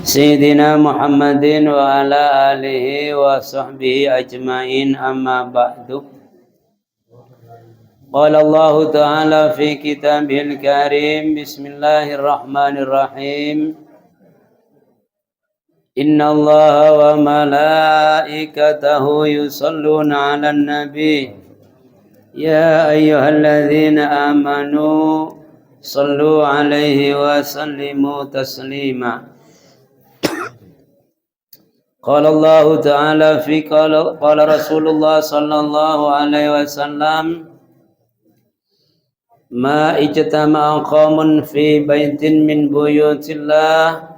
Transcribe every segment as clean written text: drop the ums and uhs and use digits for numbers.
Sayyidina Muhammadin wa ala alihi wa sahbihi ajma'in, amma ba'du. Qala Allah Ta'ala fi kitabihil karim, bismillahirrahmanirrahim. Inna Allah wa malaikatahu yusalluna 'alan nabi. Ya ayyuhalladzina amanu sallu 'alaihi wa sallimu taslima. Qala Allah Ta'ala fi qala Rasulullah sallallahu alaihi wasallam, ma ijtama'a qaumun fi baitin min buyutillah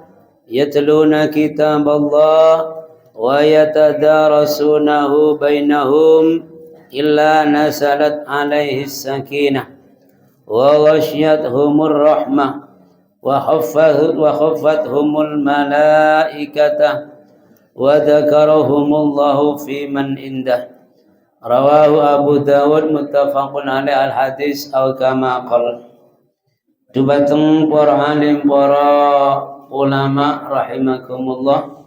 yatluna kitaballah wa yatadarasunahu bainahum illa nasalat alaihi sakinah wa ghashiyatuhumur rahmah wa khaffathumul malaikatah wa dzakarahumullahu fi man indah. Rawahu Abu Dawud muttafaqun alaih. Al hadis aw kama qala. Dumateng para alim, para ulama rahimakumullah,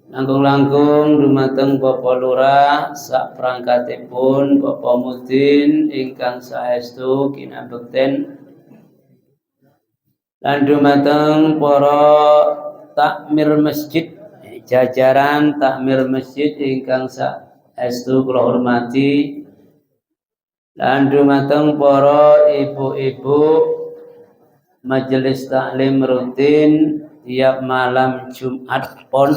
langkung-langkung dumateng Bapak Lurah sak prangkatipun, Bapak Mudin ingkang saestu kinabekten, lan dumateng para takmir masjid, jajaran takmir masjid ingkang saestu kula hormati, lan dumateng para ibu-ibu majelis taklim rutin tiap malam Jumat Pon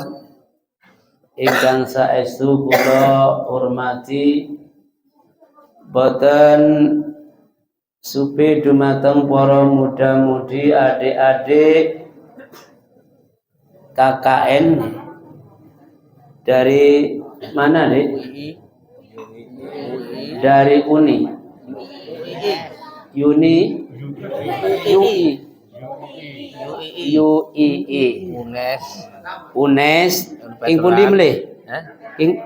ingkang saestu kula hormati, boten supi dumateng para muda-mudi, adik-adik KKN dari mana nih? Dari Uni UII UNES ing pundi mlih? Ing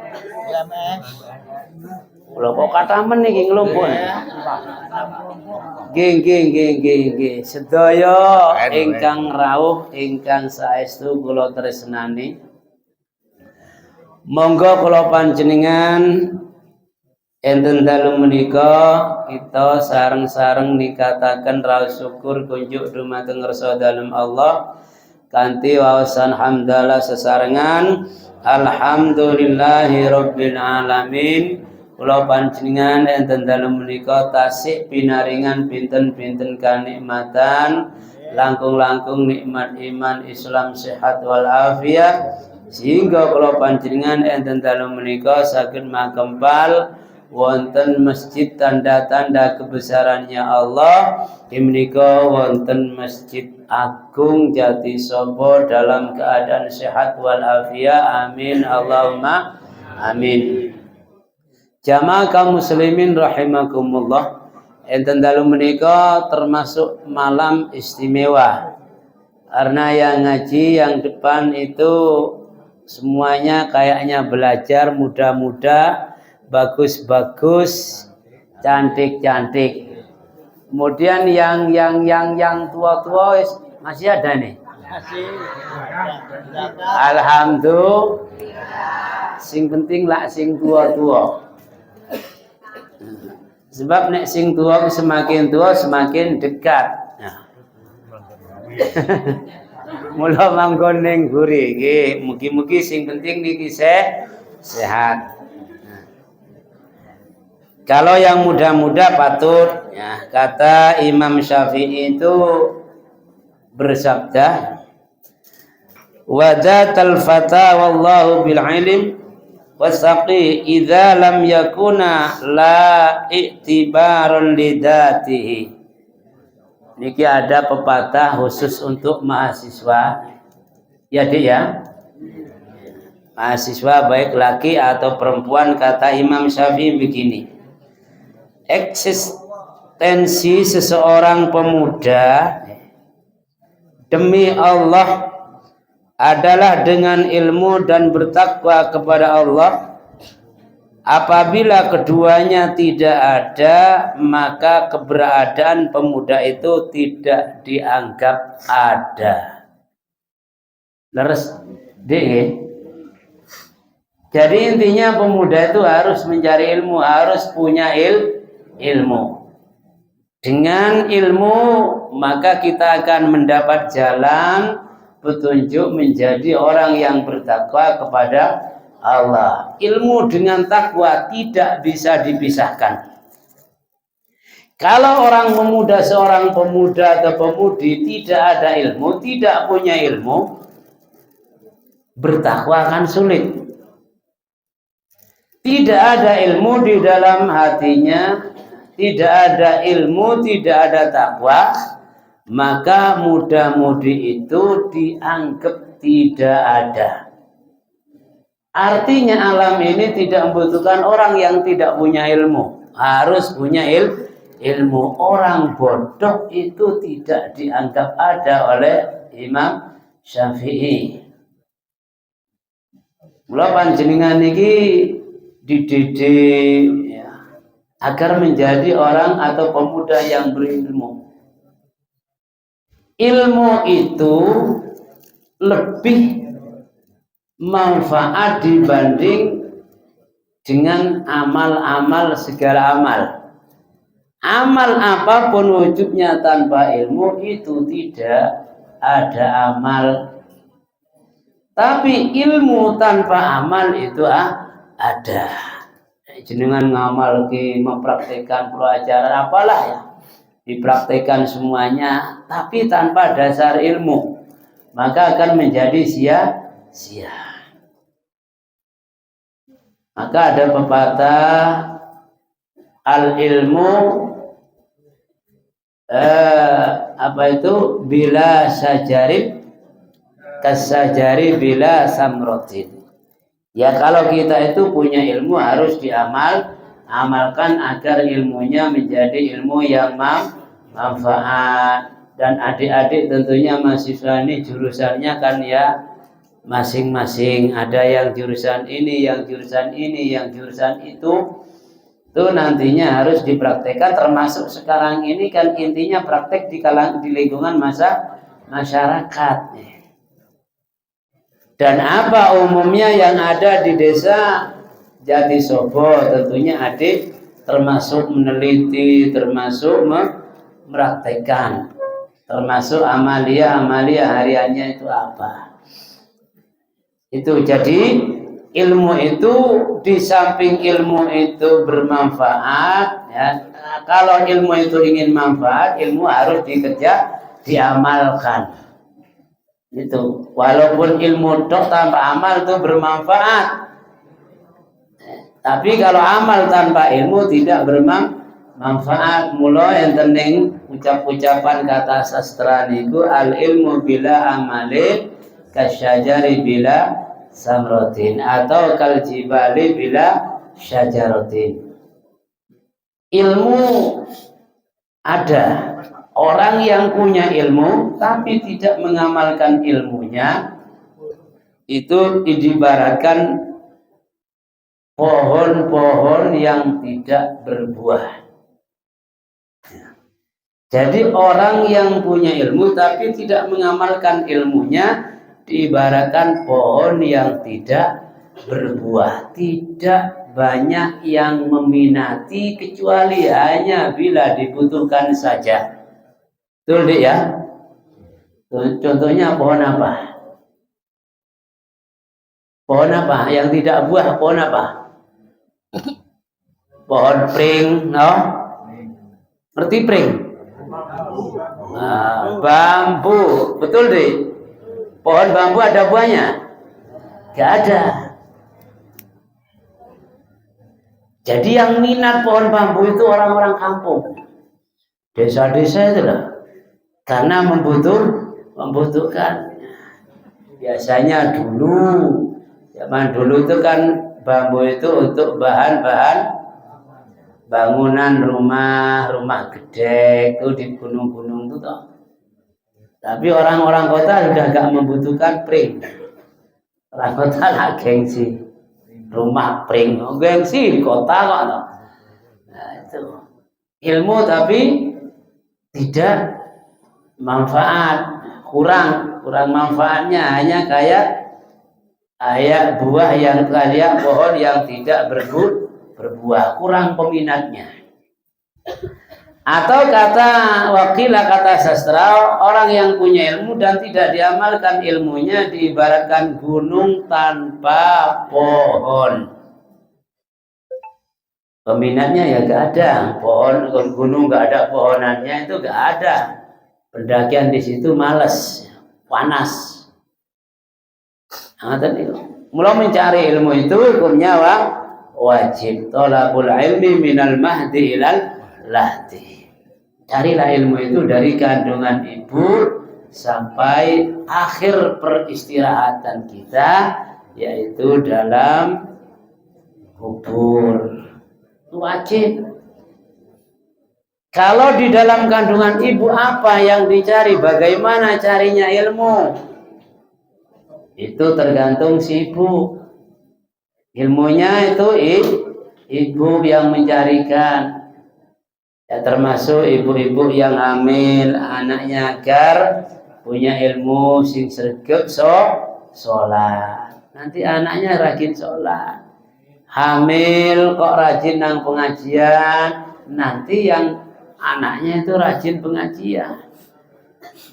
lho kok katamen niki nglumpuk. Nggih. Sedaya ingkang rawuh ingkang saestu kula tresnani, monggo kula panjenengan enten dalu menika kita sareng-sareng ningkataken raos syukur kunjuk dumateng ngarsa dalem Allah kanthi waosan hamdalah sesarengan alhamdulillahi rabbil alamin. Kula panjenengan enten dalu menika tasih pinaringan pinten-pinten kanikmatan, langkung-langkung nikmat iman Islam sehat wal afiat, sehingga kula panjenengan enten dalu menika saged makempal wonten masjid tanda-tanda kebesarannya Allah. Menika wonten Masjid Agung Jatisaba dalam keadaan sehat wal afiat. Amin Allahumma amin. Jamaah kaum muslimin rahimakumullah, enten dalu menika termasuk malam istimewa karena yang ngaji yang depan itu semuanya kayaknya belajar muda-muda, bagus-bagus, cantik-cantik. Kemudian yang tua-tua masih ada nih. Alhamdulillah. Sing penting lah sing tua-tua. Sebab nek sing tua semakin tua semakin dekat. Mula manggon ning guri nggih, mugi-mugi sing penting niki sehat. Kalau yang muda-muda patut ya, kata Imam Syafi'i itu bersabda, wadatal fata wallahu bil ilm wasaqi idza lam yakuna la i'tibarun lidatihi. Niki ada pepatah khusus untuk mahasiswa ya Dik ya, mahasiswa baik laki atau perempuan. Kata Imam Syafi'i begini, eksistensi seseorang pemuda demi Allah adalah dengan ilmu dan bertakwa kepada Allah. Apabila keduanya tidak ada, maka keberadaan pemuda itu tidak dianggap ada. Leres deh. Jadi intinya pemuda itu harus mencari ilmu, harus punya ilmu. Dengan ilmu maka kita akan mendapat jalan petunjuk menjadi orang yang bertakwa kepada Allah. Ilmu dengan takwa tidak bisa dipisahkan. Kalau seorang pemuda atau pemudi tidak ada ilmu, tidak punya ilmu, bertakwa akan sulit. Tidak ada ilmu di dalam hatinya, tidak ada ilmu, tidak ada takwa, maka muda-mudi itu dianggap tidak ada. Artinya alam ini tidak membutuhkan orang yang tidak punya ilmu, harus punya ilmu. Orang bodoh itu tidak dianggap ada oleh Imam Syafi'i. Mula panjenengan niki dididik ya, agar menjadi orang atau pemuda yang berilmu. Ilmu itu lebih manfaat dibanding dengan amal-amal segala amal. Amal apapun wujudnya tanpa ilmu itu tidak ada amal. Tapi ilmu tanpa amal itu ada. Jenengan ngamal ki mempraktikkan pelajaran apalah ya, dipraktikkan semuanya, tapi tanpa dasar ilmu, maka akan menjadi sia-sia. Maka ada pepatah al ilmu bila sajarib kasajari bila samrotin. Ya kalau kita itu punya ilmu harus amalkan agar ilmunya menjadi ilmu yang manfaat. Dan adik-adik tentunya mahasiswa ini jurusannya kan ya masing-masing, ada yang jurusan ini, yang jurusan ini, yang jurusan itu nantinya harus dipraktekkan, termasuk sekarang ini kan intinya praktek di lingkungan masyarakat. Dan apa umumnya yang ada di desa Jatisobo, tentunya adik termasuk meneliti, termasuk mempraktekkan, termasuk amalia hariannya itu apa. Itu jadi ilmu itu di samping ilmu itu bermanfaat ya. Kalau ilmu itu ingin manfaat, ilmu harus diamalkan. Itu walaupun ilmu tanpa amal itu bermanfaat. Tapi kalau amal tanpa ilmu tidak bermanfaat. Mula yang penting ucapan kata sastra niku al ilmu bila amali kasyajari bila samrotin atau kaljibali bila syajaratin. Ilmu ada orang yang punya ilmu tapi tidak mengamalkan ilmunya, itu diibaratkan pohon-pohon yang tidak berbuah. Jadi orang yang punya ilmu tapi tidak mengamalkan ilmunya diibaratkan pohon yang tidak berbuah, tidak banyak yang meminati kecuali hanya bila dibutuhkan saja. Betul deh ya? Contohnya pohon apa? Pohon apa? Yang tidak buah pohon apa? Pohon pring, no? Ngerti pring? Nah, bambu, betul deh. Pohon bambu ada buahnya? Gak ada. Jadi yang minat pohon bambu itu orang-orang kampung, desa-desa itu lah. Karena membutuhkan. Biasanya zaman dulu itu kan bambu itu untuk bahan-bahan bangunan rumah gede itu di gunung-gunung itu toh. Tapi orang-orang kota sudah gak membutuhkan pring. Orang kota lah gengsi. Rumah pring, gengsi di kota kok toh. Nah itu ilmu tapi tidak manfaat. kurang manfaatnya, hanya kayak buah yang kayak pohon yang tidak berbuah, kurang peminatnya. Atau kata wakilah, kata sastra, orang yang punya ilmu dan tidak diamalkan ilmunya diibaratkan gunung tanpa pohon. Peminatnya ya gak ada, pohon gunung gak ada pohonannya, itu gak ada. Pendakian di situ males, panas. Mulai mencari ilmu itu hukumnya wajib. Thalabul ilmi minal mahdi ilal lahdi. Carilah ilmu itu dari kandungan ibu sampai akhir peristirahatan kita, yaitu dalam kubur. Wajib. Kalau di dalam kandungan ibu apa yang dicari? Bagaimana carinya ilmu? Itu tergantung si ibu. Ilmunya itu ibu yang mencarikan. Ya, termasuk ibu-ibu yang hamil anaknya agar punya ilmu sing sregep sholat. Nanti anaknya rajin sholat. Hamil kok rajin nang pengajian, nanti yang anaknya itu rajin pengajian.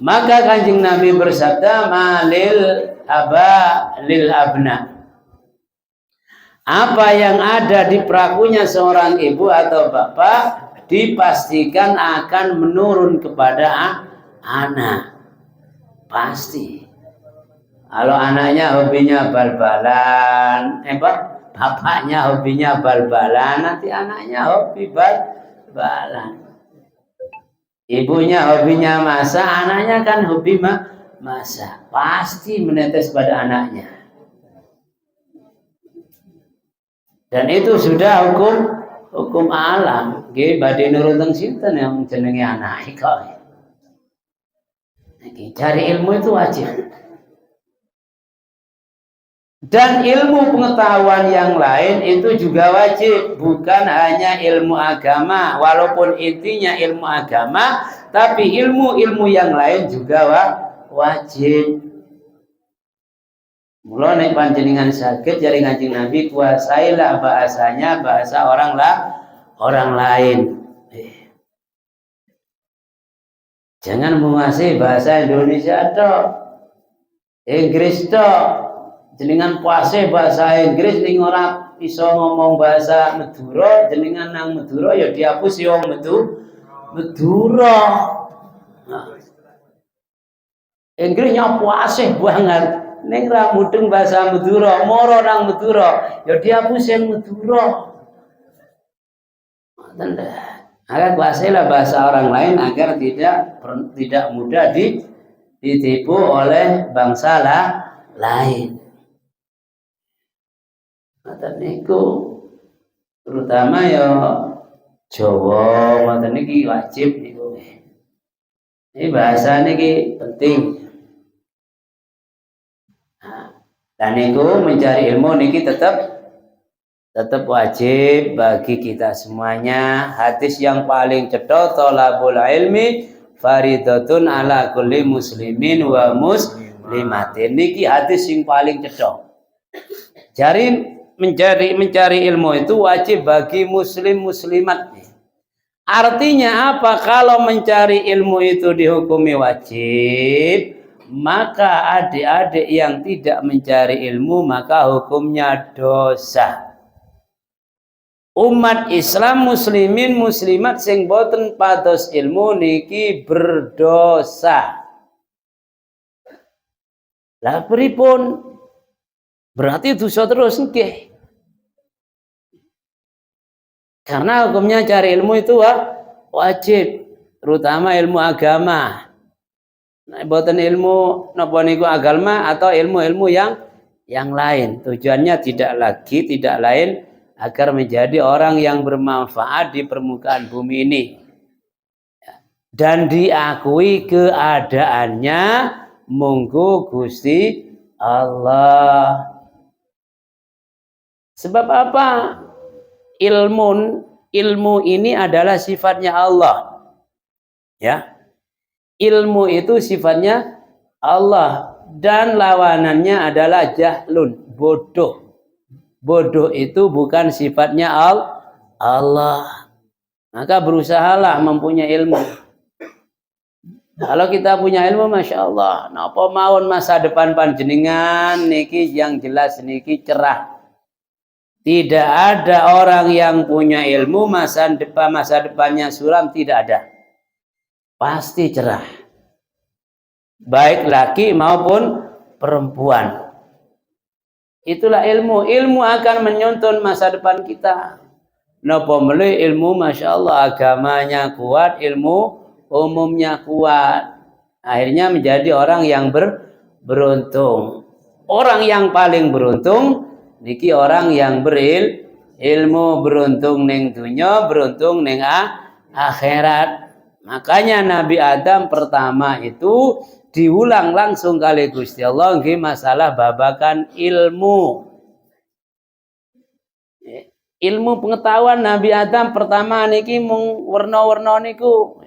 Maka Kanjeng Nabi bersabda, malil aba lil abna. Apa yang ada di perakunya seorang ibu atau bapak dipastikan akan menurun kepada anak. Pasti. Kalau anaknya hobinya bal-balan, bapaknya hobinya bal-balan, nanti anaknya hobi bal-balan. Ibunya hobinya masak, anaknya kan hobi masak. Pasti menetes pada anaknya. Dan itu sudah hukum alam. Nggih badhe nurut teng sinten yang jenenge anak kok. Cari ilmu itu wajib. Dan ilmu pengetahuan yang lain itu juga wajib, bukan hanya ilmu agama, walaupun intinya ilmu agama, tapi ilmu-ilmu yang lain juga wajib. Mula nek panjenengan sakit jari Kanjeng Nabi, kuasailah bahasanya, bahasa orang lain. Jangan menguasai bahasa Indonesia tok, Inggris tok. Jenengan puase bahasa Inggris ning ora iso ngomong bahasa Madura, jenengan nang Madura ya dihapus yo Madura. Nah. Inggrisnya puase banget, ning ra mudeng bahasa Madura, moro nang Madura ya dihapus yang Madura. Agar kuasailah bahasa orang lain agar tidak mudah ditipu oleh bangsa lain. Ngoten niku terutama ya Jawa, ngoten niki wajib niku. Ini bahasa niki penting. Nah, dan niku mencari ilmu niki tetap wajib bagi kita semuanya. Hadis yang paling cetha, thalabul ilmi faridatun ala kulli muslimin wa muslimatin. Niki hadis yang paling cetha. Mencari ilmu itu wajib bagi muslim muslimat. Artinya apa? Kalau mencari ilmu itu dihukumi wajib, maka adik-adik yang tidak mencari ilmu maka hukumnya dosa. Umat Islam muslimin muslimat sing boten pados ilmu niki berdosa. Lah pripun? Berarti dosa terus nggih. Karena hukumnya cari ilmu itu wajib, terutama ilmu agama. Nah, boten ilmu napa niku agama atau ilmu-ilmu yang lain. Tujuannya tidak lain agar menjadi orang yang bermanfaat di permukaan bumi ini. Dan diakui keadaannya monggo Gusti Allah. Sebab apa? Ilmu ini adalah sifatnya Allah. Ya. Ilmu itu sifatnya Allah, dan lawanannya adalah jahlun, bodoh. Bodoh itu bukan sifatnya Allah. Maka berusahalah mempunyai ilmu. Kalau kita punya ilmu, masya Allah, napa mawon masa depan panjenengan niki yang jelas niki cerah. Tidak ada orang yang punya ilmu masa depannya suram, tidak ada. Pasti cerah. Baik laki maupun perempuan. Itulah ilmu. Ilmu akan menyuntun masa depan kita. Napa melih ilmu, masya Allah, agamanya kuat, ilmu umumnya kuat. Akhirnya menjadi orang yang beruntung. Orang yang paling beruntung niki orang yang ilmu, beruntung ning dunya, beruntung ning akhirat. Makanya Nabi Adam pertama itu diulang langsung kali Gusti Allah nggih masalah babakan ilmu. Ilmu pengetahuan Nabi Adam pertama niki mung werna-werna niku.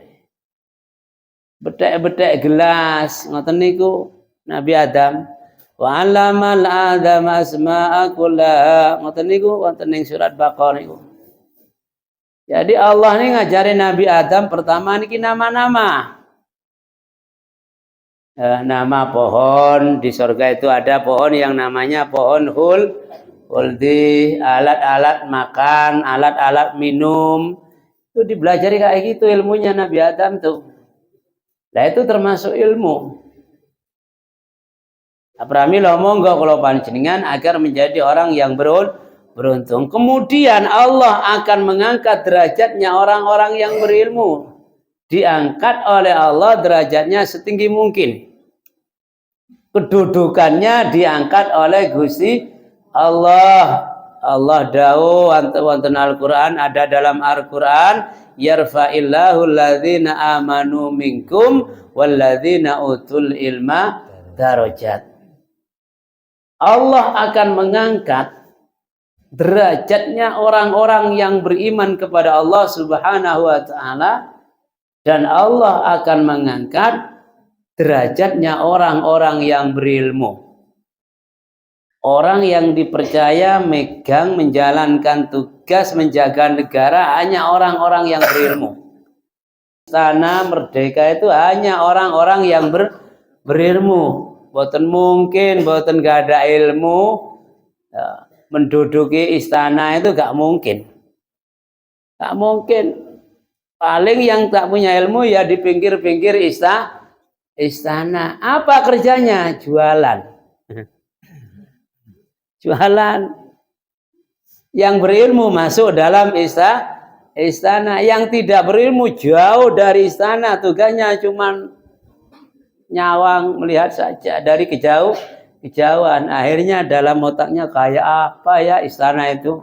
Bedek-bedek gelas ngoten niku Nabi Adam. Wa 'allamal Adama asma'a kullaha. Ngoten niku wonten ning surat Baqarah niku. Jadi Allah ini ngajarin Nabi Adam pertama niki nama-nama. Nama pohon di surga itu ada pohon yang namanya pohon huldi, alat-alat makan, alat-alat minum. Itu dipelajari kayak gitu ilmunya Nabi Adam tuh. Nah itu termasuk ilmu. Pramila monggo kula panjenengan agar menjadi orang yang beruntung. Kemudian Allah akan mengangkat derajatnya orang-orang yang berilmu. Diangkat oleh Allah derajatnya setinggi mungkin. Kedudukannya diangkat oleh Gusti Allah. Allah dawuh wonten Al-Qur'an, ada dalam Al-Qur'an, yarfa'illahu alladzina amanu minkum walladzina utul ilma darajat. Allah akan mengangkat derajatnya orang-orang yang beriman kepada Allah Subhanahu wa taala, dan Allah akan mengangkat derajatnya orang-orang yang berilmu. Orang yang dipercaya megang menjalankan tugas menjaga negara hanya orang-orang yang berilmu. Istana Merdeka itu hanya orang-orang yang berilmu. Boten mungkin, boten gak ada ilmu ya, menduduki istana itu gak mungkin. Gak mungkin. Paling yang tak punya ilmu ya di pinggir-pinggir istana. Apa kerjanya? Jualan. Jualan. Yang berilmu masuk dalam istana. Yang tidak berilmu jauh dari istana. Tugasnya cuma nyawang, melihat saja dari kejauhan. Akhirnya dalam otaknya kayak apa ya istana itu.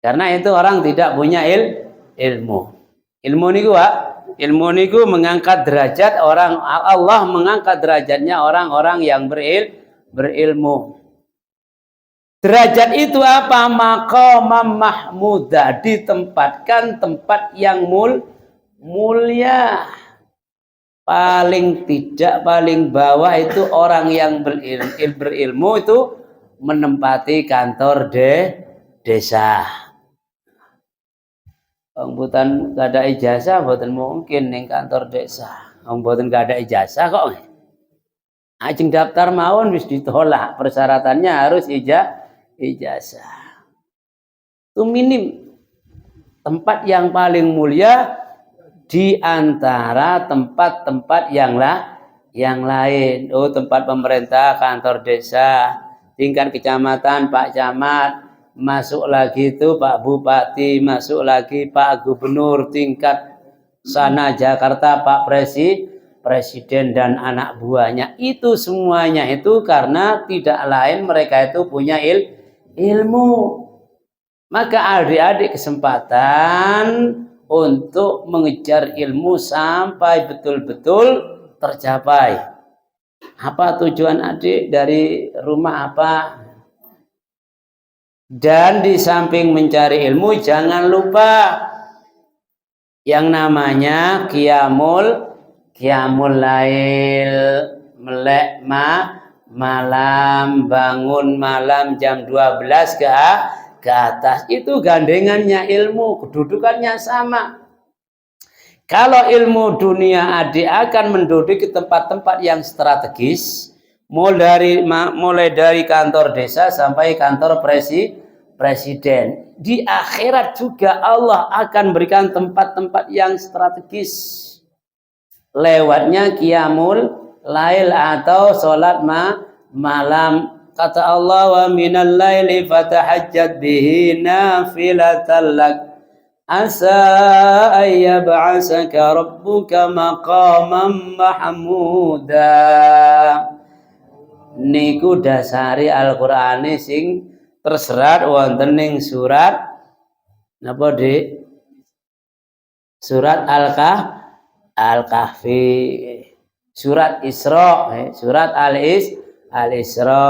Karena itu orang tidak punya ilmu. Ilmu niku mengangkat derajat orang. Allah mengangkat derajatnya orang-orang yang berilmu. Derajat itu apa? Maqamam mahmudah, ditempatkan tempat yang mulia. Paling tidak paling bawah itu orang yang berilmu itu menempati kantor desa. Mboten gak ada ijazah, mboten mungkin ning kantor desa. Mboten gak ada ijazah kok. Ajeng daftar mawon wis ditolak, persyaratannya harus ijazah. Itu minim. Tempat yang paling mulia di antara tempat-tempat yang lain. Oh, tempat pemerintah, kantor desa, tingkat kecamatan, Pak Camat, masuk lagi itu Pak Bupati, masuk lagi Pak Gubernur, tingkat sana Jakarta Pak Presiden dan anak buahnya. Itu semuanya itu karena tidak lain mereka itu punya ilmu. Maka adik-adik kesempatan untuk mengejar ilmu sampai betul-betul tercapai. Apa tujuan adik dari rumah apa? Dan di samping mencari ilmu jangan lupa yang namanya qiyamul qiyamul lail, melek malam, bangun malam jam 12 ke atas. Itu gandengannya ilmu, kedudukannya sama. Kalau ilmu dunia adik akan menduduki tempat-tempat yang strategis, mulai dari kantor desa sampai kantor presiden. Di akhirat juga Allah akan berikan tempat-tempat yang strategis. Lewatnya qiyamul lail atau salat malam. Kata Allah, wa minal laili fatahajjat bihi nafilatan lak asa ayyab'asaka rabbuka maqaman mahmuda. Niku dasari Al-Qur'ane sing terserat wonten ing surat napa Dik? Surat Al-Kahfi, surat Isra, surat Al-Isra.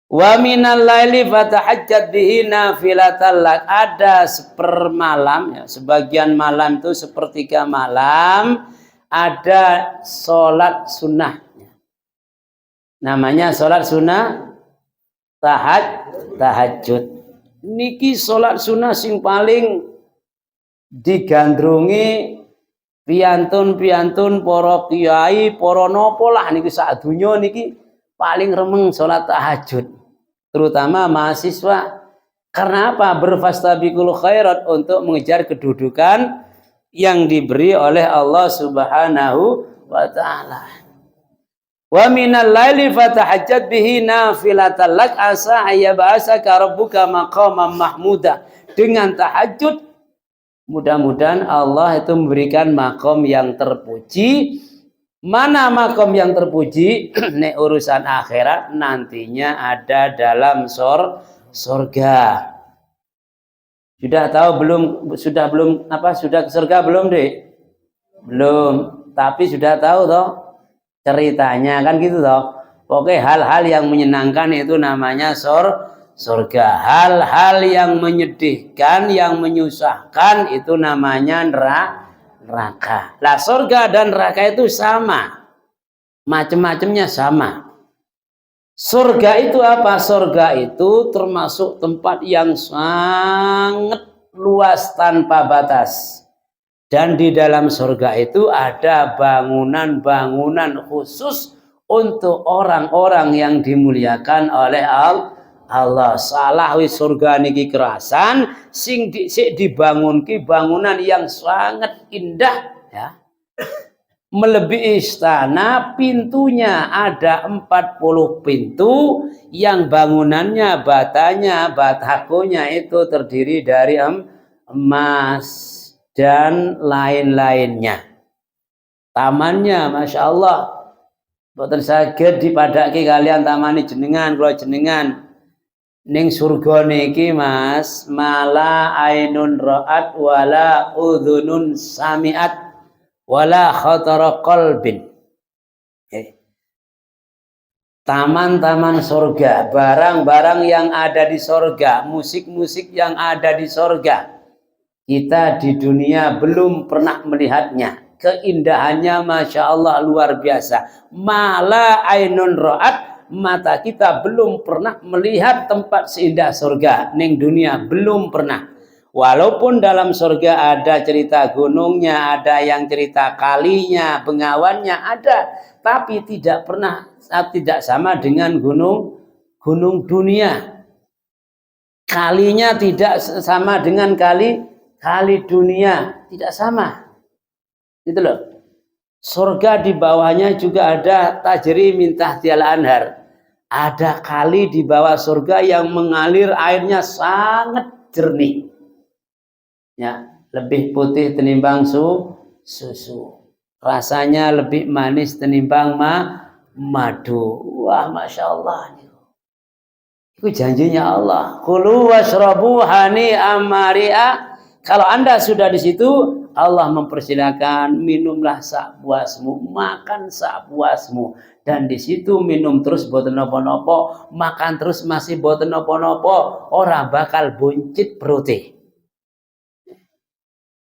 Wa minal laili fatahajjat bihi nafilatan lak. Ada sepermalam, ya, sebagian malam itu sepertiga malam ada sholat sunnah. Namanya sholat sunnah tahajud. Niki sholat sunnah sing paling digandrungi piantun para kiai, para napa lah niki sak donya niki paling remeng sholat tahajud. Terutama mahasiswa. Karena apa? Berfastabiqul khairat, untuk mengejar kedudukan yang diberi oleh Allah Subhanahu wa taala. Wa minal laili fatahajjat bihi nafilatan lak asa ayyab'asaka rabbuka maqaman mahmuda. Dengan tahajud mudah-mudahan Allah itu memberikan makom yang terpuji. Mana makom yang terpuji? Nek urusan akhirat nantinya ada dalam surga. Sudah tahu belum? Sudah ke surga belum, Dek? Belum, tapi sudah tahu toh ceritanya, kan gitu toh. Oke, hal-hal yang menyenangkan itu namanya surga. Hal-hal yang menyedihkan, yang menyusahkan itu namanya neraka. Lah surga dan neraka itu sama, macam-macamnya sama. Surga itu apa? Surga itu termasuk tempat yang sangat luas tanpa batas. Dan di dalam surga itu ada bangunan-bangunan khusus untuk orang-orang yang dimuliakan oleh Allah. Salah wis surga niki kerasan sing dibangun ki bangunan yang sangat indah, ya. Melebihi istana, pintunya ada 40 pintu yang bangunannya batakonya itu terdiri dari emas dan lain-lainnya. Tamannya Masya Allah boten saged dipadake kalian tamani jenengan, kula jenengan. Ning surga niki Mas, mala ainun ra'at wala udhunun sami'at wala khatara qalbin. Taman-taman surga, barang-barang yang ada di surga, musik-musik yang ada di surga. Kita di dunia belum pernah melihatnya. Keindahannya Masya Allah luar biasa. Mala ainun ra'at, mata kita belum pernah melihat tempat seindah surga. Ning dunia belum pernah. Walaupun dalam surga ada cerita gunungnya, ada yang cerita kalinya, bengawannya ada, tapi tidak sama dengan gunung dunia. Kalinya tidak sama dengan kali dunia, tidak sama. Gitu loh. Surga di bawahnya juga ada tajri min tahtial anhar. Ada kali di bawah surga yang mengalir airnya sangat jernih. Ya, lebih putih tenimbang susu. Rasanya lebih manis tenimbang madu. Wah, Masya Allah. Itu janjinya Allah. Kulu washrabu hani'am mari'a. Kalau Anda sudah di situ, Allah mempersilakan minumlah sapuasmu, makan sapuasmu. Dan di situ minum terus boten nopo-nopo, makan terus masih boten nopo-nopo, orang bakal buncit perutih.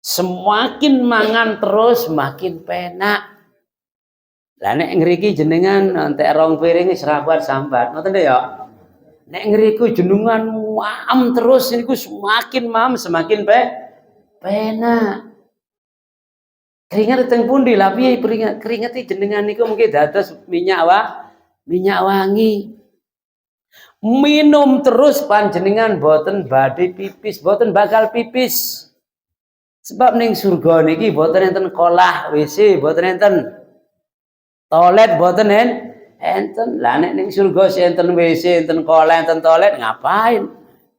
Semakin mangan terus makin penak. Lah nek ngriki jenengan entek rong piring wis ra kuat sambat. Ngoten ya. Nek ngriku jenengan maem terus niku semakin maem semakin penak. Keringat teng pundi lah piye keringat jenengan niku mungkin dados minyak wangi. Minum terus panjenengan boten badhe pipis, boten bakal pipis. Sebab ning surga niki boten enten kolah WC, boten enten toilet, boten enten. Lah nek ning surga sing enten WC, enten kolah, enten toilet ngapain?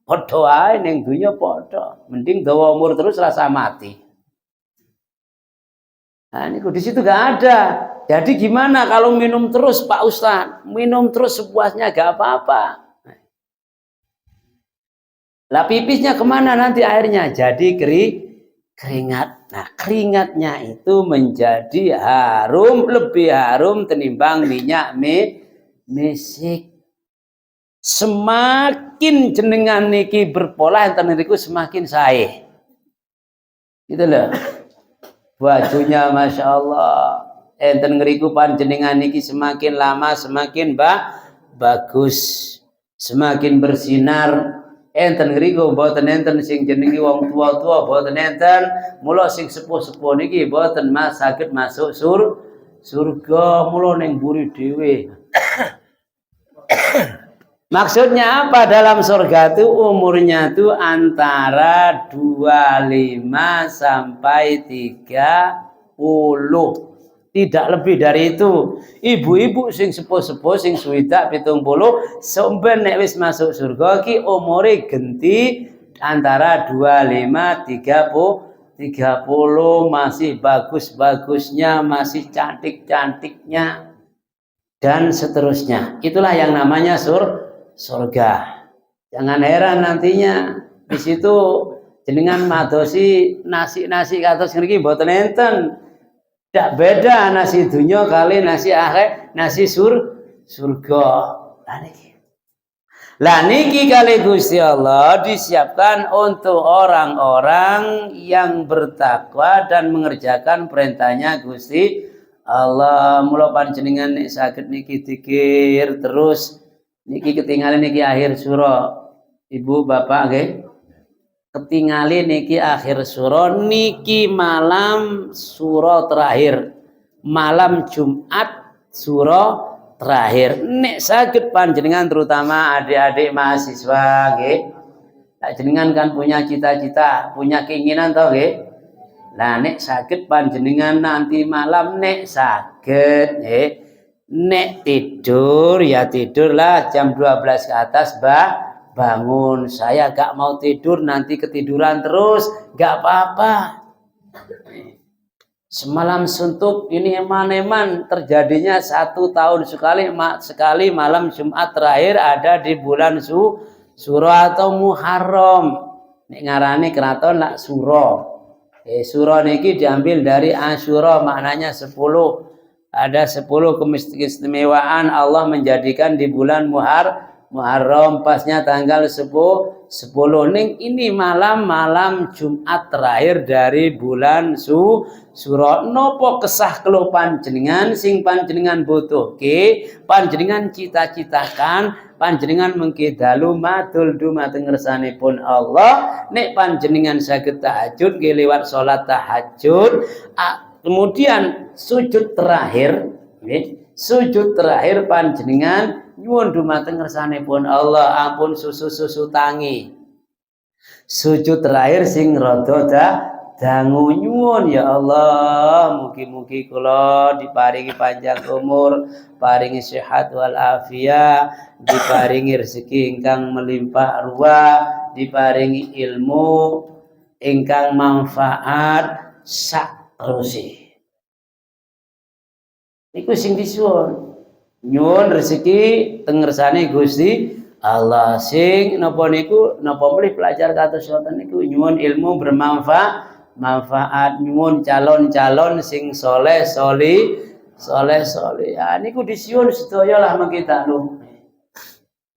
Padha wae ning donya padha. Mending dawa umur terus rasa mati. Nah, niku di situ gak ada. Jadi gimana kalau minum terus Pak Ustadz? Minum terus sepuasnya gak apa-apa. Lah pipisnya kemana nanti airnya? Jadi keringat. Nah keringatnya itu menjadi harum, lebih harum tenimbang minyak misik. Semakin jenengan niki berpola enten niku semakin sae. Gitu loh. Bajunya Masya Allah. Enten ngeriku panjenengan niki semakin lama semakin bagus. Semakin bersinar. Enten ngriku boten enten sing jenengi wong tua-tua boten enten, mula sing sepuh-sepuh niki boten saged masuk surga, mula ning mburi dhewe. Maksudnya apa dalam surga itu umurnya itu antara 25 sampai 30. Tidak lebih dari itu. Ibu-ibu sing sepuh-sepuh sing swidak 70 sampeyan nek wis masuk surga ki umure genti antara 25 30 masih bagus-bagusnya, masih cantik-cantiknya dan seterusnya. Itulah yang namanya surga. Jangan heran nantinya di situ jenengan madosi nasi kados ngriki mboten enten. Tidak beda nasi dunia kali nasi akhir, nasi surga. Lah niki kali Gusti Allah disiapkan untuk orang-orang yang bertakwa dan mengerjakan perintahnya Gusti Allah. Mula panjenengan nek saged niki dzikir terus niki ketinggalan niki akhir surah. Ibu bapak nggih. Ketinggali niki akhir surah niki malam surah terakhir, malam Jumat surah terakhir. Nek saged panjenengan terutama adik-adik mahasiswa nggih. Jenengan kan punya cita-cita, punya keinginan toh nggih. Lah nek saged panjenengan nanti malam nek saged nggih. Nek tidur ya tidurlah jam 12 ke atas bangun. Saya gak mau tidur nanti ketiduran terus, gak apa-apa. Semalam suntuk ini eman-eman terjadinya 1 tahun sekali malam Jumat terakhir ada di bulan Surah atau Muharram. Nek ngarani keraton lak surah. Surah niki diambil dari Asyura, maknanya 10. Ada 10 keistimewaan Allah menjadikan di bulan Muharram, pasnya tanggal 10 ning ini malam Jumat terakhir dari bulan surah. Nopo kesah kelo panjenengan sing panjenengan butuhke, panjenengan cita-citakan, panjenengan mengki dalu matul dumateng ngersanipun Allah. Nek panjenengan saged tahajud nggih liwat salat tahajud, kemudian sujud terakhir nggih. Sujud terakhir panjenengan nyuwun dumateng ngersanipun Allah, ampun susu tangi. Sujud terakhir sing rada dangu nyuwun ya Allah, mugi-mugi kula diparingi panjang umur, paringi sehat wal afiat, diparingi rezeki ingkang melimpah ruah, diparingi ilmu ingkang manfaat sak terusé. Iku sing disuwun. Nyuwun rezeki teng ngersane Gusti Allah. Sing napa niku napa mrih pelajar kados ngoten niku nyuwun ilmu bermanfaat, nyuwun calon-calon sing soleh. Ya niku disiun sedaya lah mengki takluk.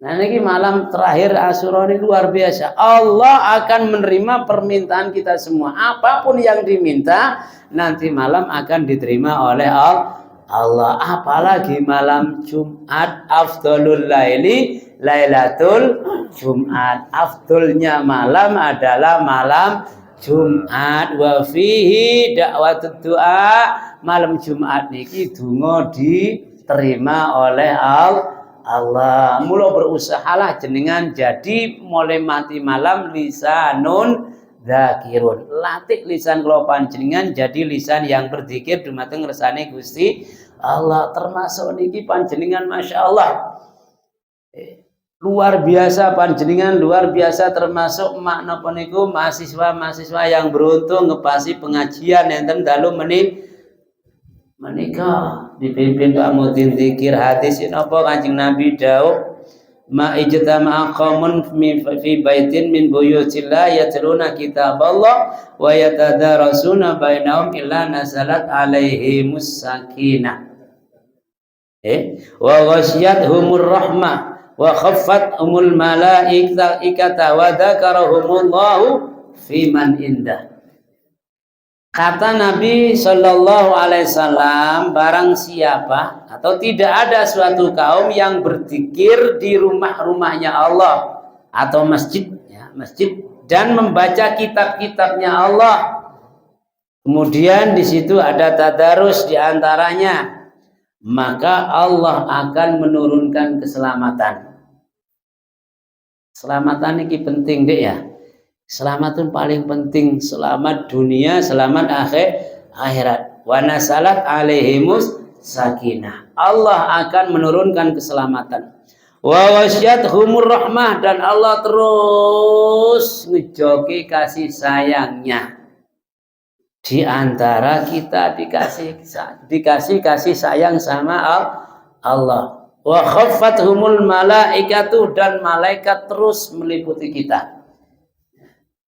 Nah ini malam terakhir Asyura ini luar biasa. Allah akan menerima permintaan kita semua. Apapun yang diminta nanti malam akan diterima oleh Allah. Apalagi malam Jumat, afdalul laili lailatul Jumat. Afdalnya malam adalah malam Jumat. Wa fihi da'watud du'a. Malam Jumat niki donga diterima oleh Allah. Mula berusahalah jenengan jadi mulai mati malam lisanun dzakirun. Latih lisan kula panjenengan jadi lisan yang berzikir dumateng ngersane Gusti Allah. Termasuk niki panjenengan Masya Allah luar biasa, panjenengan luar biasa, termasuk makna peniku mahasiswa-mahasiswa yang beruntung ngepasi pengajian enten dalu menikah dipimpin Pak Mudin zikir hadis napa Kanjeng Nabi dawuh ma ijtama'a qaumun fi baitin min buyutillah yatluna kitaballah wa yatadarasuna bainahum illa nazalat alaihimus sakinah wa ghasyiyatuhumur rahmah wa khaffathumul malaikata wa dzakarahumullahu fi man indah. Kata Nabi Shallallahu Alaihi Wasallam, barang siapa atau tidak ada suatu kaum yang berzikir di rumah-rumahnya Allah atau masjid dan membaca kitab-kitabnya Allah. Kemudian di situ ada tadarus di antaranya, maka Allah akan menurunkan keselamatan. Keselamatan ini penting deh ya. Selamat itu paling penting, selamat dunia, selamat akhirat. Wa nasalat alaihimus sakinah. Allah akan menurunkan keselamatan. Wa wasyathumur rahmah, dan Allah terus ngejoki kasih sayangnya. Di antara kita dikasih kasih sayang sama Allah. Wa khaffathumul malaikatu, dan malaikat terus meliputi kita.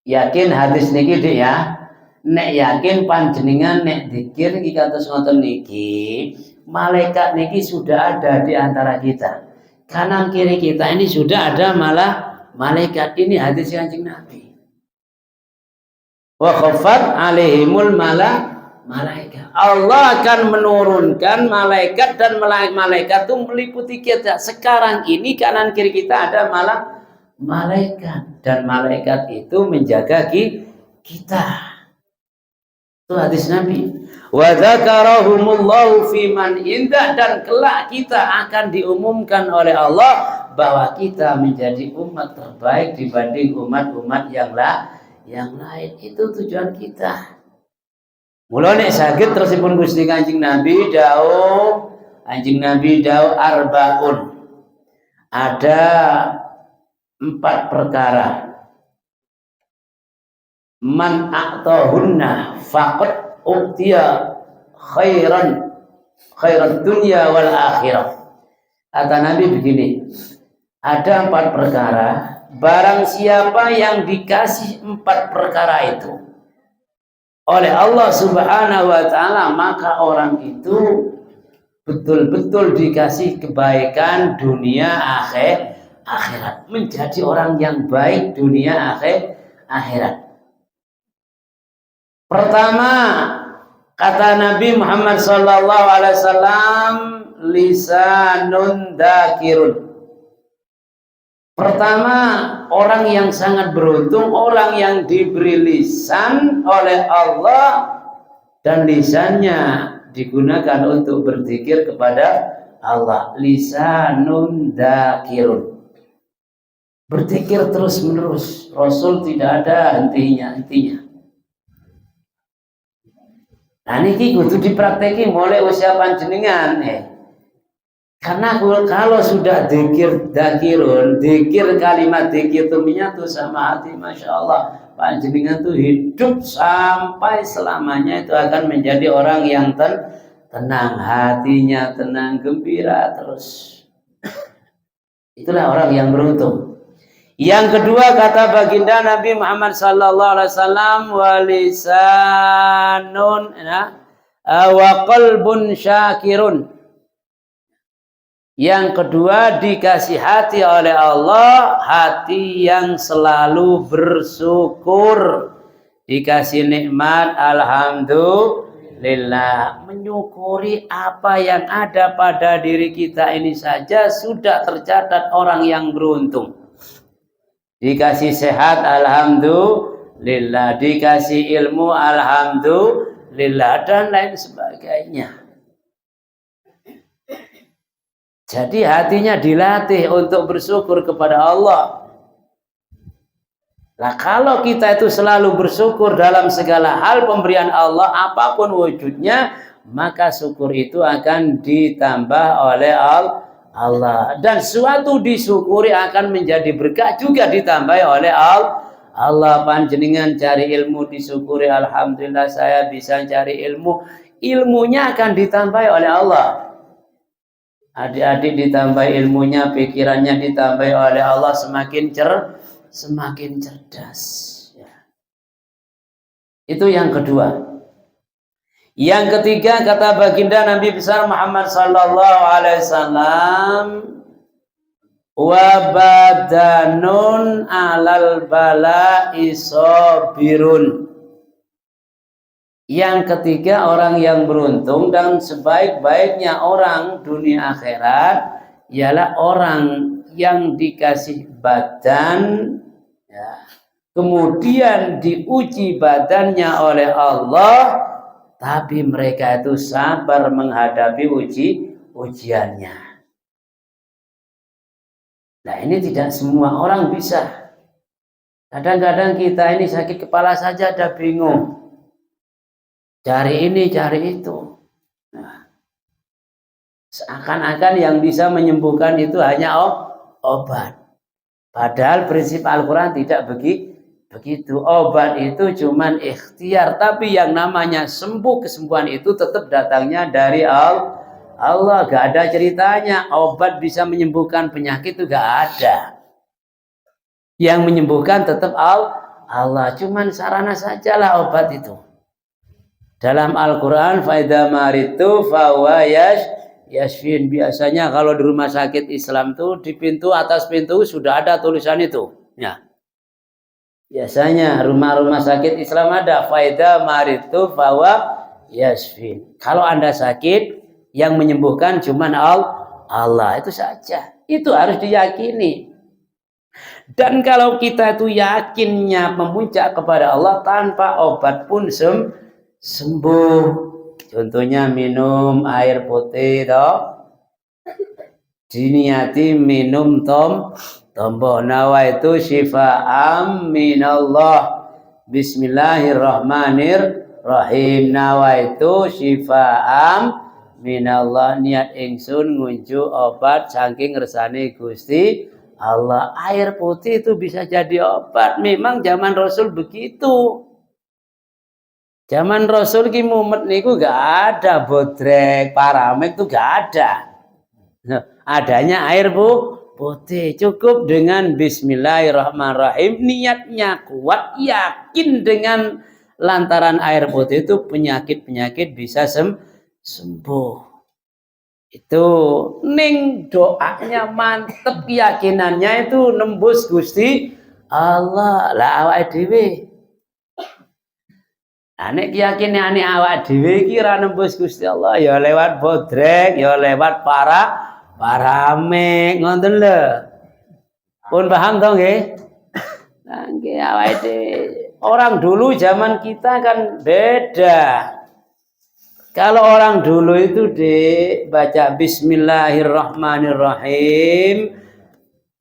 Yakin hadis niki dik ya, nek yakin panjenengan nek zikir iki kados ngoten niki, malaikat niki sudah ada di antara kita. Kanan kiri kita ini sudah ada malah malaikat. Ini hadis Kanjeng Nabi. Wa khaffat alaihimul malaikat. Allah akan menurunkan malaikat, dan malaikat itu meliputi kita. Sekarang ini kanan kiri kita ada malah malaikat, dan malaikat itu menjaga kita. Itu hadis Nabi. Wa dzakarahumullahu fi man indah, dan kelak kita akan diumumkan oleh Allah bahwa kita menjadi umat terbaik dibanding umat-umat yang lain. Itu tujuan kita. Mula nek saged tersipun Gusti Kanjeng Nabi dawuh, arbaun. Ada 4 perkara. Man a'tahunna faqad utiya khairan dunya wal akhirah. Kata Nabi begini, ada 4 perkara, barang siapa yang dikasih 4 perkara itu oleh Allah Subhanahu wa taala, maka orang itu betul-betul dikasih kebaikan dunia akhirat, menjadi orang yang baik dunia akhirat. Pertama, kata Nabi Muhammad sallallahu alaihi wasallam, lisanun dzakirun. Pertama, orang yang sangat beruntung, orang yang diberi lisan oleh Allah, dan lisannya digunakan untuk berzikir kepada Allah. Lisanun dzakirun, berzikir terus menerus. Rasul tidak ada hentinya. Nah niki kudu diprakteki mulai usia panjenengan. Karena kalau sudah dzikir kalimat dzikir itu menyatu sama hati, Masya Allah, panjenengan tuh hidup sampai selamanya itu akan menjadi orang yang tenang, hatinya tenang, gembira terus. Itulah orang yang beruntung. Yang kedua, kata baginda Nabi Muhammad sallallahu alaihi wasallam, walisanun wa qalbun syakirun. Yang kedua, dikasih hati oleh Allah, hati yang selalu bersyukur. Dikasih nikmat, alhamdulillah. Menyukuri apa yang ada pada diri kita ini saja sudah tercatat orang yang beruntung. Dikasih sehat, alhamdulillah. Dikasih ilmu, alhamdulillah. Dan lain sebagainya. Jadi hatinya dilatih untuk bersyukur kepada Allah. Nah, kalau kita itu selalu bersyukur dalam segala hal pemberian Allah, apapun wujudnya, maka syukur itu akan ditambah oleh Allah. Dan suatu disyukuri akan menjadi berkah juga ditambah oleh Allah. Panjenengan cari ilmu disyukuri, alhamdulillah saya bisa cari ilmu. Ilmunya akan ditambah oleh Allah. Adik-adik ditambah ilmunya, pikirannya ditambah oleh Allah, semakin cerdas. Ya. Itu yang kedua. Yang ketiga, kata baginda Nabi besar Muhammad sallallahu alaihi wasallam, wa badanun alal bala'i sabirun. Yang ketiga, orang yang beruntung dan sebaik-baiknya orang dunia akhirat ialah orang yang dikasih badan, ya, kemudian diuji badannya oleh Allah, tapi mereka itu sabar menghadapi ujiannya. Nah, ini tidak semua orang bisa. Kadang-kadang kita ini sakit kepala saja ada bingung. Cari ini, cari itu. Nah, seakan-akan yang bisa menyembuhkan itu hanya obat. Padahal prinsip Al-Quran tidak begitu. Obat itu cuman ikhtiar. Tapi yang namanya sembuh, kesembuhan itu tetap datangnya dari Allah. Gak ada ceritanya obat bisa menyembuhkan penyakit, itu gak ada. Yang menyembuhkan tetap Allah. Cuman sarana sajalah obat itu. Dalam Al-Quran, faida maritu fawa yashfin. Biasanya kalau di rumah sakit Islam tuh di pintu, atas pintu sudah ada tulisan itu. Ya. Biasanya rumah-rumah sakit Islam ada faida maritu fawa yashfin. Kalau Anda sakit, yang menyembuhkan cuman Allah, itu saja. Itu harus diyakini. Dan kalau kita itu yakinnya memuncak kepada Allah, tanpa obat pun sembuh. Contohnya minum air putih toh, diniati minum tombo nawaitu syifa'am minallah bismillahirrahmanirrahim. Nawaitu syifa'am minallah, niat ingsun ngunjuk obat saking ngersane Gusti Allah. Air putih itu bisa jadi obat. Memang zaman Rasul begitu. Zaman Rasul ki mumet niku gak ada bodrek, paramek itu gak ada. Adanya air putih. Cukup dengan bismillahirrahmanirrahim, niatnya kuat, yakin dengan lantaran air putih itu penyakit-penyakit bisa sembuh. Itu ning doanya mantep, keyakinannya itu nembus Gusti Allah. Lah awake dhewe, nek yakinnya ane awak dhewe iki ra nembus Gusti Allah ya lewat bodrek, ya lewat paramek, ngoten lho. Pun paham to nggih? Nah, nggih awake dhewe. Orang dulu zaman kita kan beda. Kalau orang dulu itu baca bismillahirrahmanirrahim,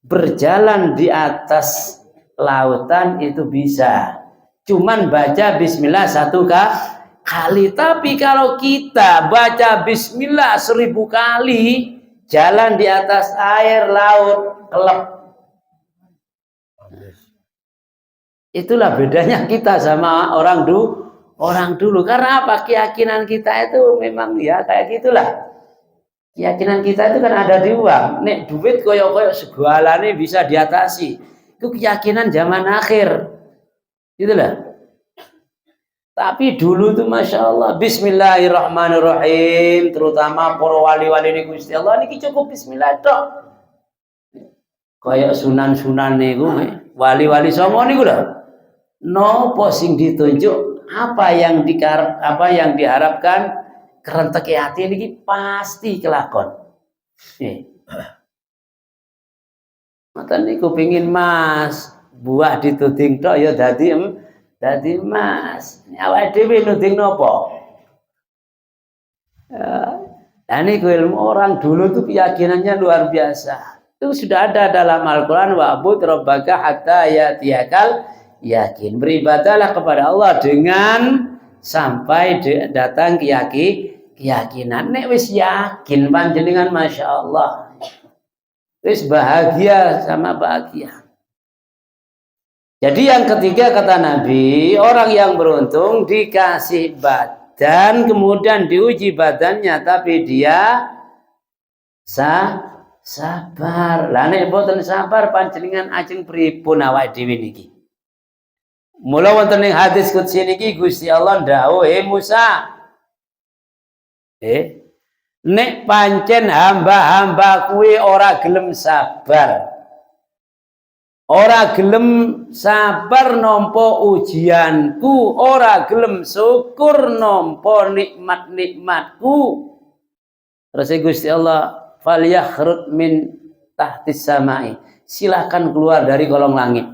berjalan di atas lautan itu bisa. Cuman baca bismillah 1 kali. Tapi kalau kita baca bismillah 1000 kali, jalan di atas air, laut, kelep. Itulah bedanya kita sama orang dulu. Karena apa? Keyakinan kita itu memang ya kayak gitulah. Keyakinan kita itu kan ada di uang. Nek duit koyok-koyok segalanya bisa diatasi. Itu keyakinan zaman akhir. Itulah. Tapi dulu tuh Masya Allah, Bismillahirrahmanirrahim, terutama para wali-wali ini Gusti Allah ini cukup Bismillah tok. Kayak sunan-sunan niku, wali-wali songo niku lho. Nopo sing ditunjuk, apa yang diharapkan kerentek hati ini pasti kelakon. Mata niku pengin Mas, buah dituding tok ya dadi Mas. Awake dhewe nuding napa? Niku ilmu orang dulu tuh keyakinannya luar biasa. Itu sudah ada dalam Al-Qur'an, wa'bud rabbaka hatta yatiyakal yakin. Beribadahlah kepada Allah dengan sampai datang keyakinan. Nek wis yakin panjenengan Masya Allah, wis bahagia sama bahagia. Jadi yang ketiga kata Nabi, orang yang beruntung dikasih badan kemudian diuji badannya tapi dia sabar. Lah nek boten sabar panjenengan ajeng pripun awake dhewe niki. Mula wonten ing hadis qudsi niki Gusti Allah ndawuh, Musa, nek pancen hamba-hamba kuwi ora gelem sabar, ora gelem sabar nampa ujianku, ora gelem syukur nampa nikmat-nikmatku, terus Gusti Allah falyakhrut min tahtis samai, silakan keluar dari kolong langit.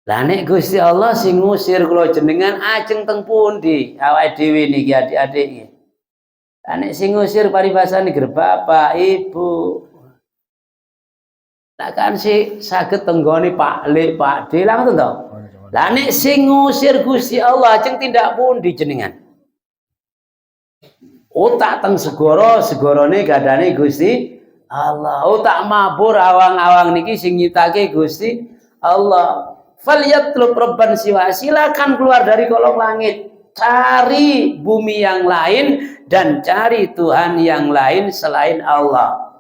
Lah nek Gusti Allah sing ngusir kula jenengan ajeng teng pundi awake dhewe niki adik-adik iki. Lah nek sing ngusir paribasane ger bapak ibu. Lah kan si saged tenggone Pak Le, Pak D lah ngoten to. Lah nek sing ngusir Gusti Allah ajeng tindak pundi jenengan? Otak teng segorone gadane Gusti Allah. Otak mabur awang-awang niki sing nyitake Gusti Allah. Falyatlub rabban siwa, silakan keluar dari kolong langit, cari bumi yang lain dan cari Tuhan yang lain selain Allah.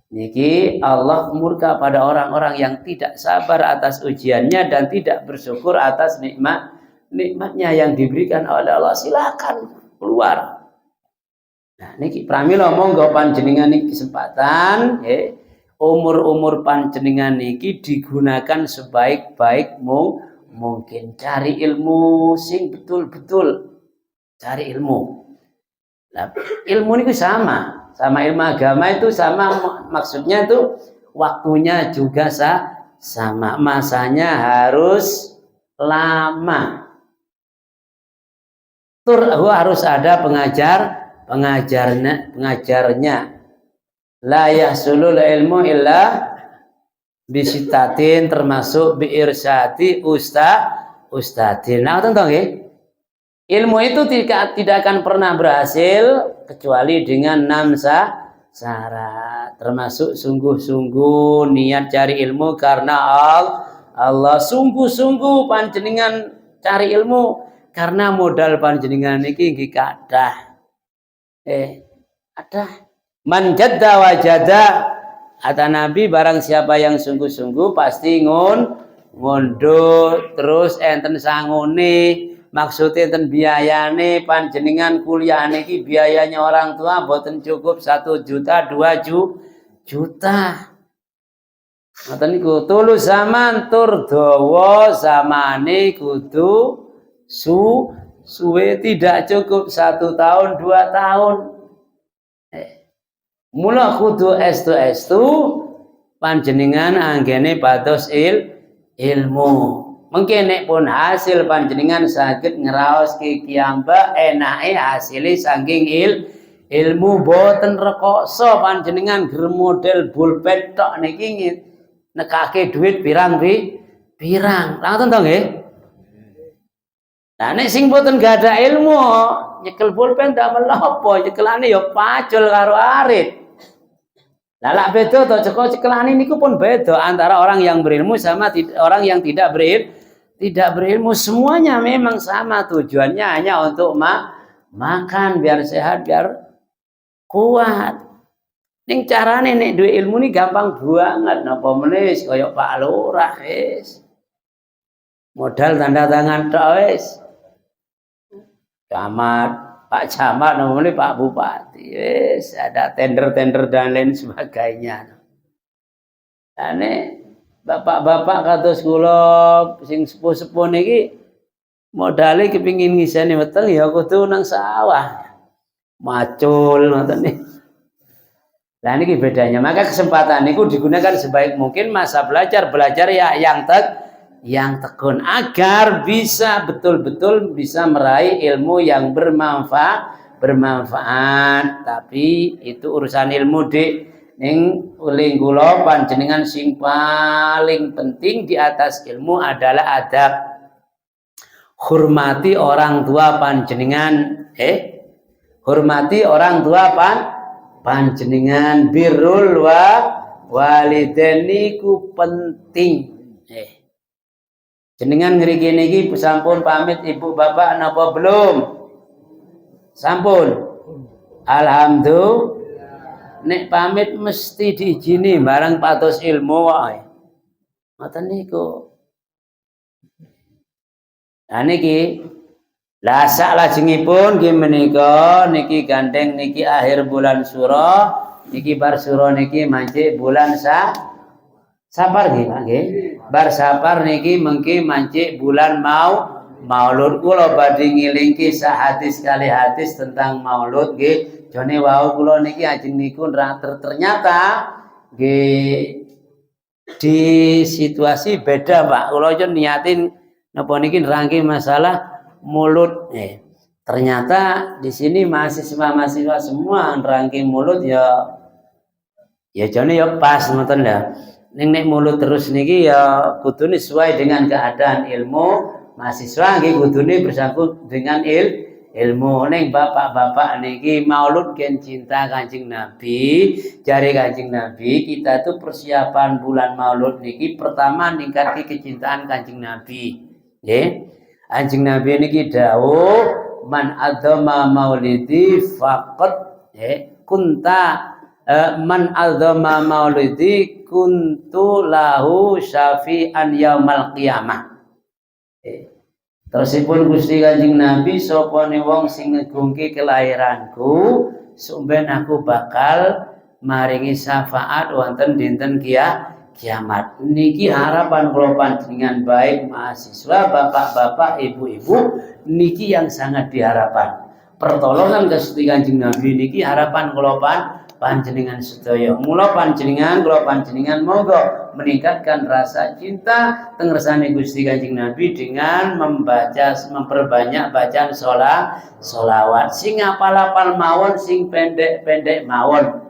Niki Allah murka pada orang-orang yang tidak sabar atas ujiannya dan tidak bersyukur atas nikmatnya yang diberikan oleh Allah. Silakan keluar. Nah niki pramila monggo panjenengan niki kesempatan, umur panjenengan niki digunakan sebaik-baik mungkin. Cari ilmu sing betul-betul, cari ilmu. Nah, ilmu niku sama ilmu agama itu sama, maksudnya itu waktunya juga sama, masanya harus lama. Harus ada pengajarnya. La yahsulul ilmu illa bisitatin, termasuk biirsati ustadin. Nah, tentu ilmu itu tidak akan pernah berhasil kecuali dengan 6 syarat, termasuk sungguh-sungguh niat cari ilmu karena Allah, sungguh-sungguh panjenengan cari ilmu karena modal panjenengan iki nggih kathah. Ada man jadda wajada, kata Nabi, barang siapa yang sungguh-sungguh pasti ngunduh terus enten sangune, maksudnya enten biayane panjenengan kuliah niki biayanya orang tua boten cukup 1 juta 2 juta. Ngoten niku tulus zaman tur dawa zamane kudu suwe, tidak cukup 1 tahun 2 tahun. Mula kudu estu panjenengan anggene pados ilmu. Mungkin nek pun hasil panjenengan saged ngraos ki kiamba enake hasile saking ilmu boten rekoso panjenengan ger model bulpen tok niki nekake duit pirang. Langsung to nggih. Nah nek sing boten gada ilmu nyekel pulpen damel apa, nyekelane ya pacul karo arit. Lah lak beda to cekelane niku pun beda antara orang yang berilmu sama orang yang tidak berilmu. Semuanya memang sama, tujuannya hanya untuk makan biar sehat, biar kuat. Ning carane nek duwe ilmu ni gampang banget, napa meneh wis kaya Pak Lurah wis. Modal tanda tangan tok wis. camat, Pak Camat, namanya Pak Bupati, wes ada tender-tender dan lain sebagainya. Ane bapak-bapak kados kula sing sepuh-sepuh niki modale kepingin ngiseni weteng ya kudu nang sawah. Macul ngoten niki. Nah ini bedanya. Maka kesempatan itu digunakan sebaik mungkin masa belajar ya yang tekun agar bisa betul-betul bisa meraih ilmu yang bermanfaat. Tapi itu urusan ilmu dik. Ning uling kula panjenengan sing paling penting di atas ilmu adalah adab. Hormati orang tua panjenengan, hormati orang tua panjenengan, birrul walidaini ku penting. Jenengan ngriki niki sampun pamit ibu bapak napa belum? Sampun. Alhamdulillah. Nek pamit mesti diizini barang patos ilmu wae. Ngoten niku. Nah niki lah sak lajengipun nggih menika niki gandeng niki akhir bulan Suro, niki bar Suro niki mancik bulan Sapar nggih Pak nggih. Bar Sapar niki mengki mancik bulan Maulud. Kula badhe ngilingke sak hadis kali hadis tentang Maulud nggih. Jane wau kula niki ajeng niku ternyata nggih di situasi beda Pak. Kula aja niatin napa niki nerangke masalah mulut. Ternyata di sini mahasiswa semua nerangke mulut ya jane ya pas ngoten lho. Nek mulut terus niki ya kudune sesuai dengan keadaan ilmu mahasiswa nggih kudune bersangkut dengan ilmu. Ning bapak-bapak niki maulud ken cinta Kanjeng Nabi, jare Kanjeng Nabi kita tuh persiapan bulan maulud niki pertama ningkatke kecintaan Kanjeng Nabi. Nggih. Kanjeng Nabi niki dawuh man adzama maulidi faqat kunta man adzama maulidi kuntu lahu syafi'an yaumal qiyamah. Tersipun Gusti Kanjeng Nabi sopone wong sing ngegungke kelahiranku sumben aku bakal maringi syafaat wonten dinten kiamat. Niki harapan kula panjenengan baik mahasiswa, bapak-bapak, ibu-ibu niki yang sangat diharapkan. Pertolongan Gusti Kanjeng Nabi niki harapan kula panjenengan sedaya. Mula kula panjenengan monggo meningkatkan rasa cinta teng ngersane Gusti Kanjeng Nabi dengan memperbanyak bacaan sholawat. Sing apal-apal mawon, sing pendek-pendek mawon.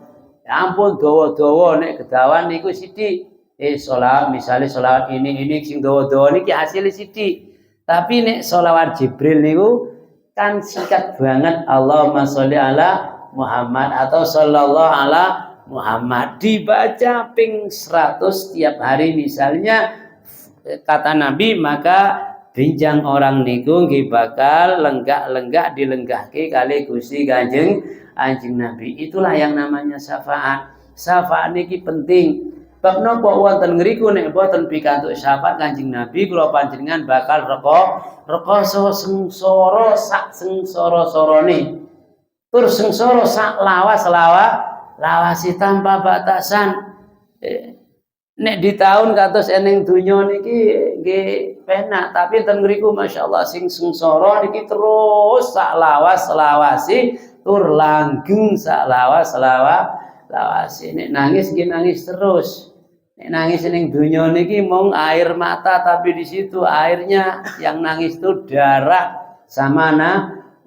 Ya ampun dawa-dawa nek kedawan niku sithik. Sholawat misalnya sholawat ini sing dawa-dawa niki hasil sithik. Tapi nek sholawat Jibril niku kan singkat banget, Allahumma sholli ala Muhammad atau sallallahu ala Muhammad, dibaca ping 100 setiap hari misalnya kata Nabi, maka binjang orang niku nggih bakal lenggak-lenggak dilenggahke kali Gusti Kanjeng Nabi. Itulah yang namanya syafaat. Syafaat niki penting. Bab napa wonten ngriku nek boten pikantuk syafaat Kanjeng Nabi kula panjenengan bakal rekoso sengsara sak sengsara-sarane. Tur sengsara sak lawasi tanpa batasan. Nek di tahun kados eneng donya niki nggih penak, tapi ten ngriku masyaallah sing sengsara niki terus sak lawasi tur langgeng sak lawasi. Nek nangis nggih nangis terus. Nek nangis ning donya niki mung air mata, tapi di situ airnya yang nangis itu darah sama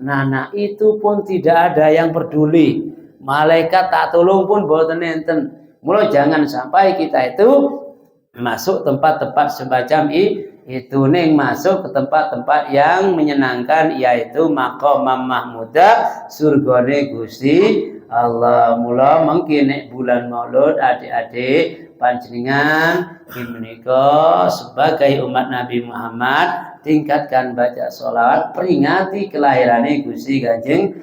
Nana itu pun tidak ada yang peduli. Malaikat tak tolong pun boten enten. Mula jangan sampai kita itu masuk tempat-tempat semacam itu ning masuk ke tempat-tempat yang menyenangkan, yaitu maqam mahmudah surgane Gusti Allah. Mula mungkin nek bulan Maulud adik-adik panjenengan menika sebagai umat Nabi Muhammad tingkatkan baca sholawat peringati kelahirannya Gusti Kanjeng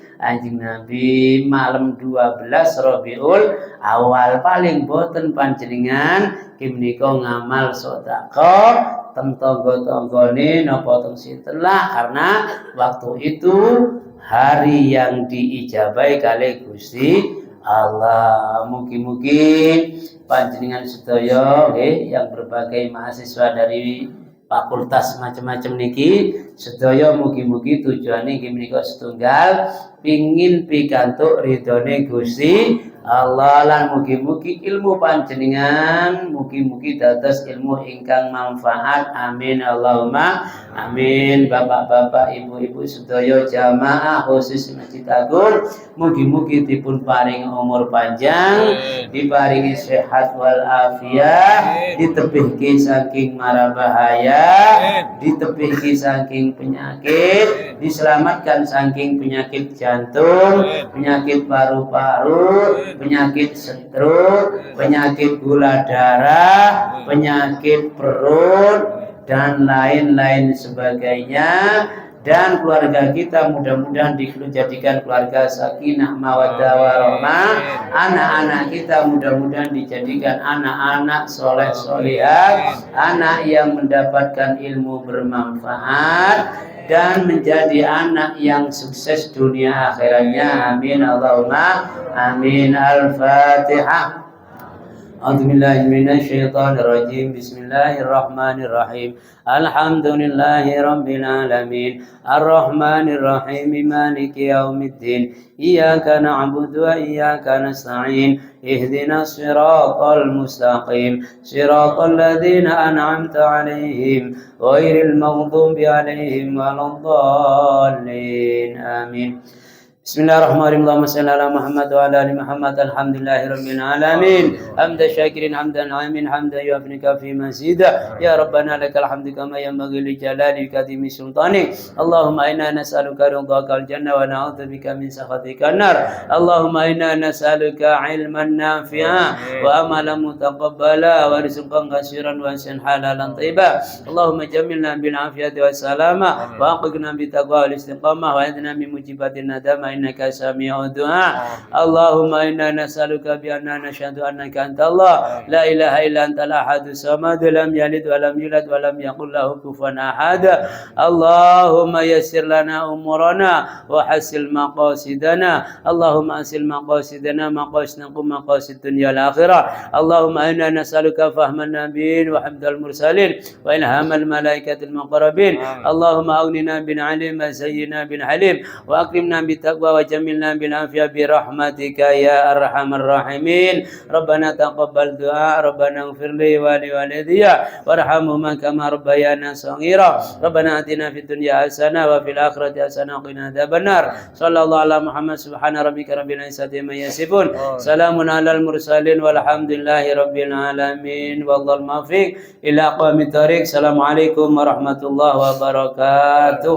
Nabi malam 12 Rabiul Awal. Paling boten panjenengan menika ngamal sedekah teng tonggo-tonggone napa teng sinten lah, karena waktu itu hari yang diijabai kali Gusti Allah. Mugi-mugi panjenengan sedaya yang berbagai mahasiswa dari fakultas macam-macam niki sedaya mugi-mugi tujuane nggih menika setunggal pingin pikantuk ridhone Gusti Allah, lan mugi-mugi ilmu panjenengan mugi-mugi dados ilmu ingkang manfaat. Amin Allahumma amin. Bapak-bapak, ibu-ibu sedaya jamaah khusus Masjid Agung mugi-mugi dipun paring umur panjang, diparingi sehat wal afiat, ditebihke saking mara bahaya, ditebihke saking penyakit, diselamatkan saking penyakit jantung, penyakit paru-paru, penyakit stroke, penyakit gula darah, penyakit perut, dan lain-lain sebagainya. Dan keluarga kita mudah-mudahan dijadikan keluarga sakinah mawaddah warahmah. Anak-anak kita mudah-mudahan dijadikan anak-anak soleh solihah, anak yang mendapatkan ilmu bermanfaat dan menjadi anak yang sukses dunia akhiratnya. Amin Allahumma amin. Al-Fatihah. A'udzu billahi minasy syaithanir rajim. Bismillahirrahmanirrahim. Alhamdulillahi rabbil alamin. Arrahmanir rahim. Maliki yaumiddin. Iyyaka na'budu wa iyyaka nasta'in. Ihdinas siratal mustaqim. Siratal ladzina an'amta 'alaihim ghairil maghdubi 'alaihim waladdallin. Amin. Bismillahirrahmanirrahim. Allahumma shalli ala Muhammad wa ala ali Muhammad. Alhamdulillahirabbil alamin. Hamdan syakirin hamdan amin hamdan yu'afnika fi mazida. Ya Rabbana lakal hamdu kama yanbaghi li jalali kadimi sultani. Allahumma inna nas'aluka ridhakal jannah wa na'udzubika min sakhatikal nar. Allahumma inna nas'aluka ilman nafi'a wa amalan mutaqabbala wa rizqan katsiran wa ihsan halalan thayyiba. Allahumma jammilna bil afiyati was salama wa aqina bit taqwa wal istiqamah wa idna min mujibatin nadama innaka sami'ud du'a. Allahumma inna nas'aluka bi anna nashhadu annaka anta Allah la ilaha illa antal ahadus samad lam yalid wa lam yulad wa lam yakul lahu kufuwan ahad. Allahumma yassir lana umurana wa hasil maqasidana. Allahumma asil maqasidana maqasidnakum maqasid dunya wal akhirah. Allahumma inna nas'aluka fahman nabiyyin wa hamdal mursalin wa ilhamal malaikatil muqarrabin. Allahumma aghnina bil alim wa zayyina bil halim wa akrimna bit taqwa wa jamilna bil afiyah bi rahmatika ya arhamar rahimin. Rabbana taqabbal du'a. Rabbana ighfir li wa li walidayya warhamhuma kama rabbayana shaghira. Rabbana atina fid dunya hasanah wa fil akhirati hasanah wa qina adzabannar. Sallallahu ala Muhammad subhana rabbika rabbil izzati amma yasifun. Salamun alal mursalin walhamdulillahi rabbil alamin. Wallahul muwaffiq ila aqwamit thariq. Assalamualaikum warahmatullahi wabarakatuh.